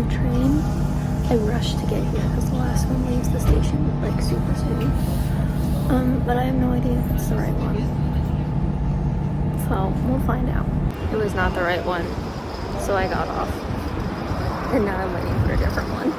train. I rushed to get here because the last one leaves the station like super soon. But I have no idea if it's the right one. So we'll find out. It was not the right one, so I got off. And now I'm waiting for a different one.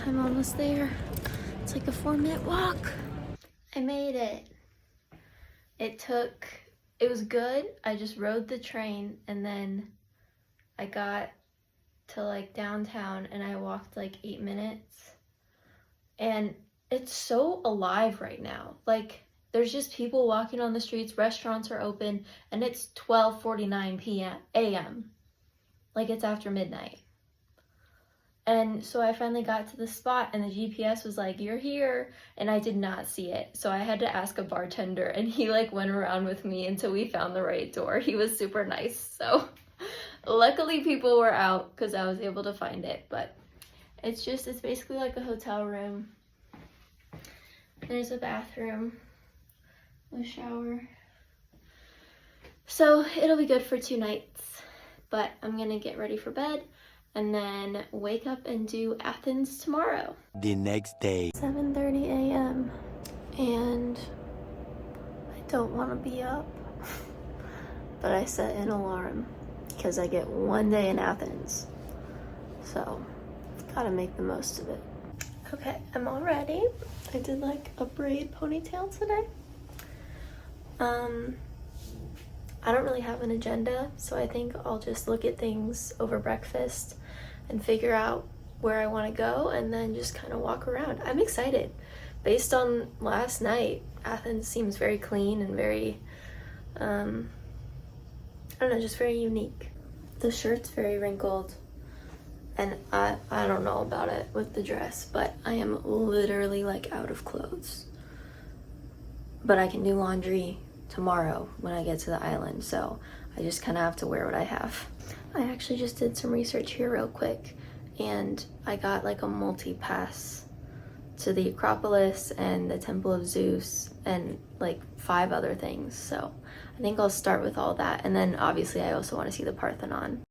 I'm almost there. It's like a 4-minute walk. I made it. It was good. I just rode the train and then I got to like downtown and I walked like 8 minutes. And it's so alive right now. Like there's just people walking on the streets, restaurants are open, and it's 12:49 a.m. Like it's after midnight. And so I finally got to the spot and the GPS was like, you're here. And I did not see it. So I had to ask a bartender and he like went around with me until we found the right door. He was super nice. So luckily people were out because I was able to find it. But it's basically like a hotel room. There's a bathroom, a shower. So it'll be good for 2 nights. But I'm gonna get ready for bed and then wake up and do Athens tomorrow. The next day. 7:30 a.m. and I don't want to be up, but I set an alarm because I get 1 day in Athens. So, gotta make the most of it. Okay, I'm all ready. I did like a braid ponytail today. I don't really have an agenda, so I think I'll just look at things over breakfast and figure out where I want to go and then just kind of walk around. I'm excited. Based on last night, Athens seems very clean and very, I don't know, just very unique. The shirt's very wrinkled and I don't know about it with the dress, but I am literally like out of clothes. But I can do laundry tomorrow when I get to the island, so I just kind of have to wear what I have. I actually just did some research here real quick and I got like a multi-pass to the Acropolis and the Temple of Zeus and like 5 other things, so I think I'll start with all that, and then obviously I also want to see the Parthenon.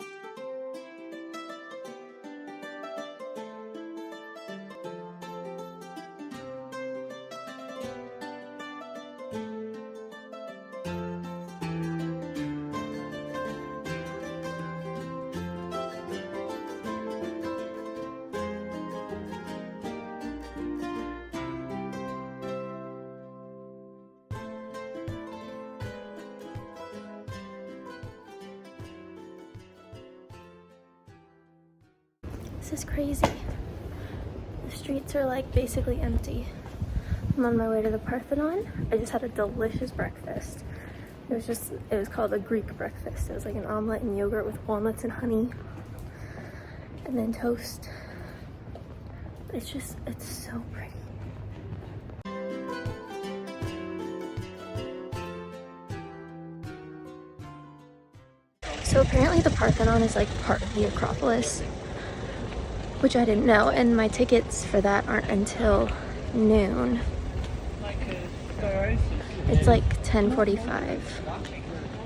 This is crazy. The streets are like basically empty. I'm on my way to the Parthenon. I just had a delicious breakfast. It was called a Greek breakfast. It was like an omelet and yogurt with walnuts and honey. And then toast. It's so pretty. So apparently the Parthenon is like part of the Acropolis, which I didn't know, and my tickets for that aren't until noon. It's like 10:45.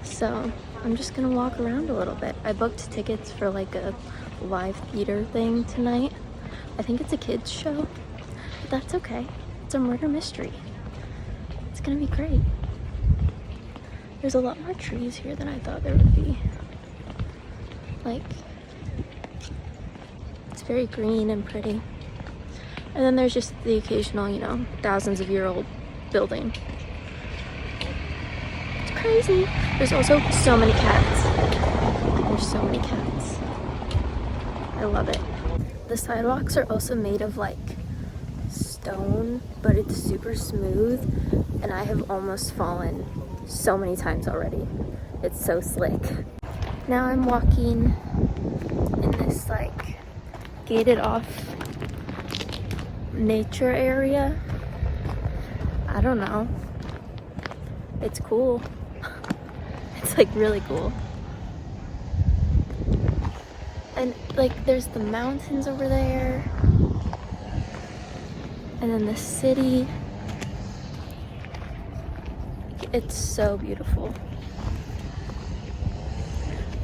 So I'm just gonna walk around a little bit. I booked tickets for like a live theater thing tonight. I think it's a kids show, but that's okay. It's a murder mystery. It's gonna be great. There's a lot more trees here than I thought there would be. Like, it's very green and pretty. And then there's just the occasional, you know, thousands of year old building. It's crazy. There's also so many cats. There's so many cats. I love it. The sidewalks are also made of like stone, but it's super smooth, and I have almost fallen so many times already. It's so slick. Now I'm walking in this like gated off nature area. I don't know. It's cool. It's like really cool. And like there's the mountains over there. And then the city. It's so beautiful.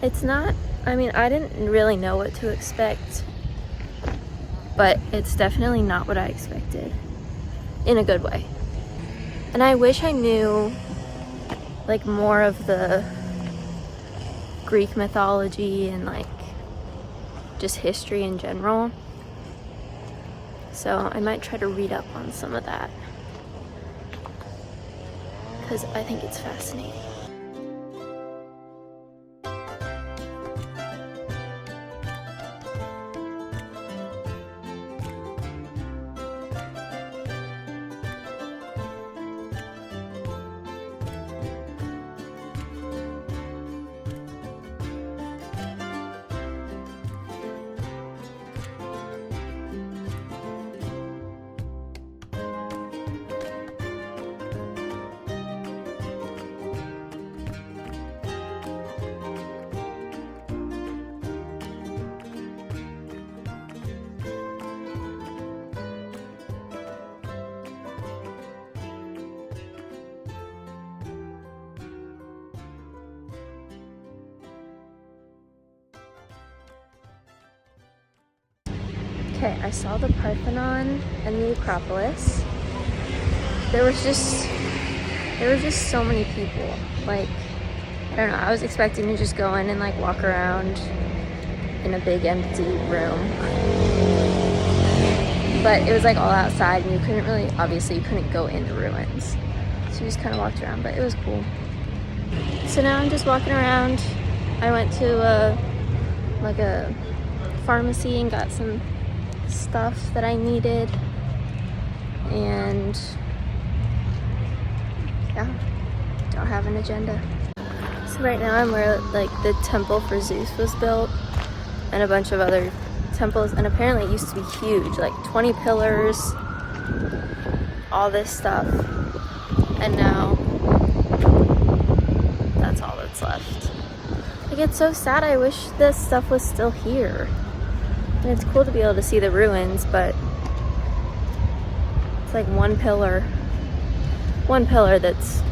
It's not, I mean, I didn't really know what to expect, but it's definitely not what I expected, in a good way. And I wish I knew like more of the Greek mythology and like just history in general. So I might try to read up on some of that, because I think it's fascinating. Okay, I saw the Parthenon and the Acropolis. There was just so many people. Like, I don't know, I was expecting to just go in and like walk around in a big empty room. But it was like all outside and you couldn't really, obviously you couldn't go in the ruins. So you just kind of walked around, but it was cool. So now I'm just walking around. I went to a pharmacy and got some stuff that I needed, and yeah, don't have an agenda. So right now I'm where like the temple for Zeus was built and a bunch of other temples, and apparently it used to be huge, like 20 pillars, all this stuff, and now that's all that's left. Like, it's so sad. I wish this stuff was still here. And it's cool to be able to see the ruins, but it's like one pillar that's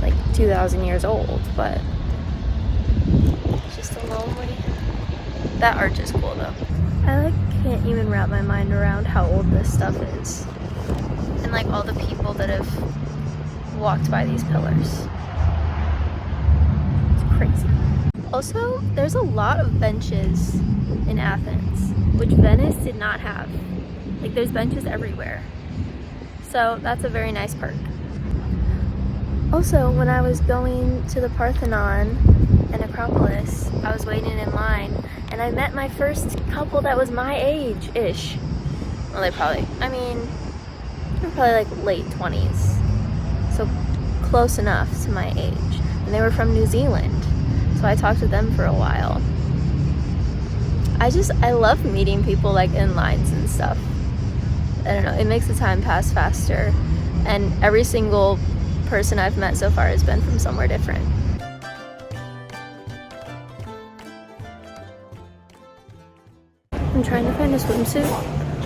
like 2,000 years old, but it's just a lonely. That arch is cool though. I like can't even wrap my mind around how old this stuff is, and like all the people that have walked by these pillars. It's crazy. Also, there's a lot of benches in Athens, which Venice did not have. Like, there's benches everywhere. So that's a very nice perk. Also, when I was going to the Parthenon and Acropolis, I was waiting in line, and I met my first couple that was my age-ish. Well, they're probably like late 20s. So close enough to my age. And they were from New Zealand. So I talked to them for a while. I love meeting people like in lines and stuff. I don't know, it makes the time pass faster. And every single person I've met so far has been from somewhere different. I'm trying to find a swimsuit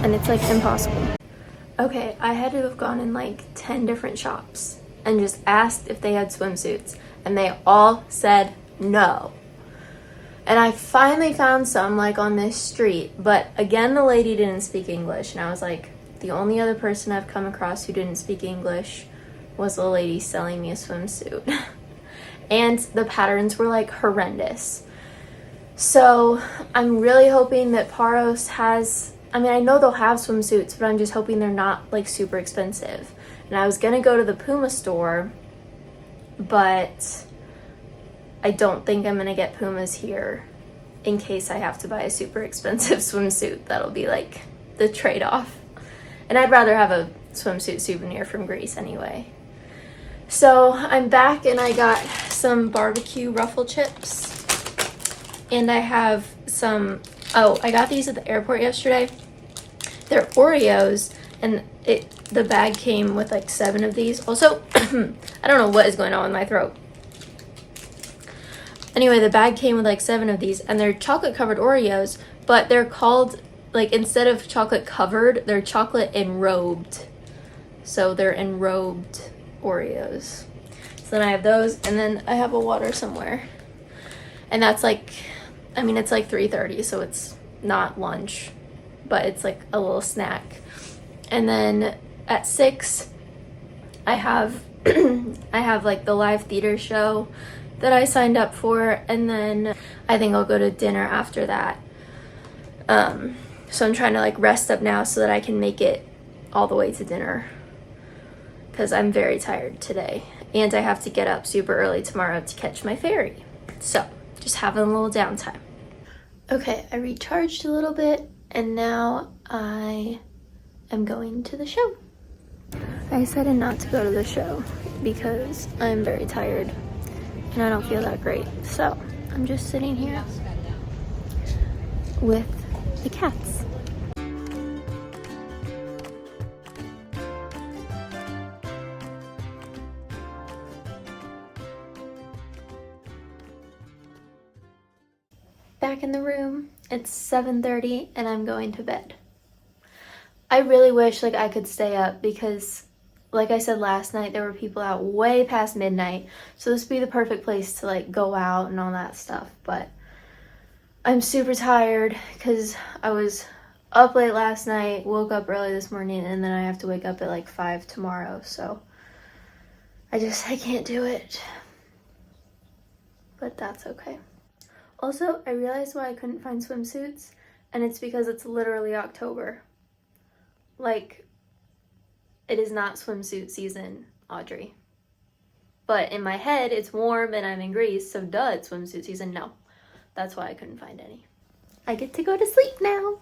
and it's like impossible. Okay, I had to have gone in like 10 different shops and just asked if they had swimsuits, and they all said no. And I finally found some like on this street, but again the lady didn't speak English, and I was like, the only other person I've come across who didn't speak English was the lady selling me a swimsuit. And the patterns were like horrendous. So I'm really hoping that Paros has, I mean, I know they'll have swimsuits, but I'm just hoping they're not like super expensive. And I was gonna go to the Puma store, but I don't think I'm gonna get Pumas here in case I have to buy a super expensive swimsuit. That'll be like the trade-off. And I'd rather have a swimsuit souvenir from Greece anyway. So I'm back and I got some barbecue ruffle chips. And I have some, I got these at the airport yesterday. They're Oreos, and the bag came with like 7 of these. Also, I don't know what is going on with my throat. Anyway, the bag came with like 7 of these, and they're chocolate covered Oreos, but they're called, like, instead of chocolate covered, they're chocolate enrobed. So they're enrobed Oreos. So then I have those, and then I have a water somewhere. And that's like, I mean, it's like 3:30, so it's not lunch, but it's like a little snack. And then at 6, I have I have like the live theater show that I signed up for, and then I think I'll go to dinner after that. So I'm trying to like rest up now so that I can make it all the way to dinner, because I'm very tired today, and I have to get up super early tomorrow to catch my ferry. So just having a little downtime. Okay, I recharged a little bit, and now I am going to the show. I decided not to go to the show because I'm very tired and I don't feel that great. So I'm just sitting here with the cats. Back in the room, it's 7:30 and I'm going to bed. I really wish like I could stay up because like I said last night, there were people out way past midnight, so this would be the perfect place to like go out and all that stuff. But I'm super tired because I was up late last night, woke up early this morning, and then I have to wake up at like 5 tomorrow, so I can't do it. But that's okay. Also, I realized why I couldn't find swimsuits, and it's because it's literally October. Like, it is not swimsuit season, Audrey. But in my head, it's warm and I'm in Greece, so duh, it's swimsuit season. No, that's why I couldn't find any. I get to go to sleep now.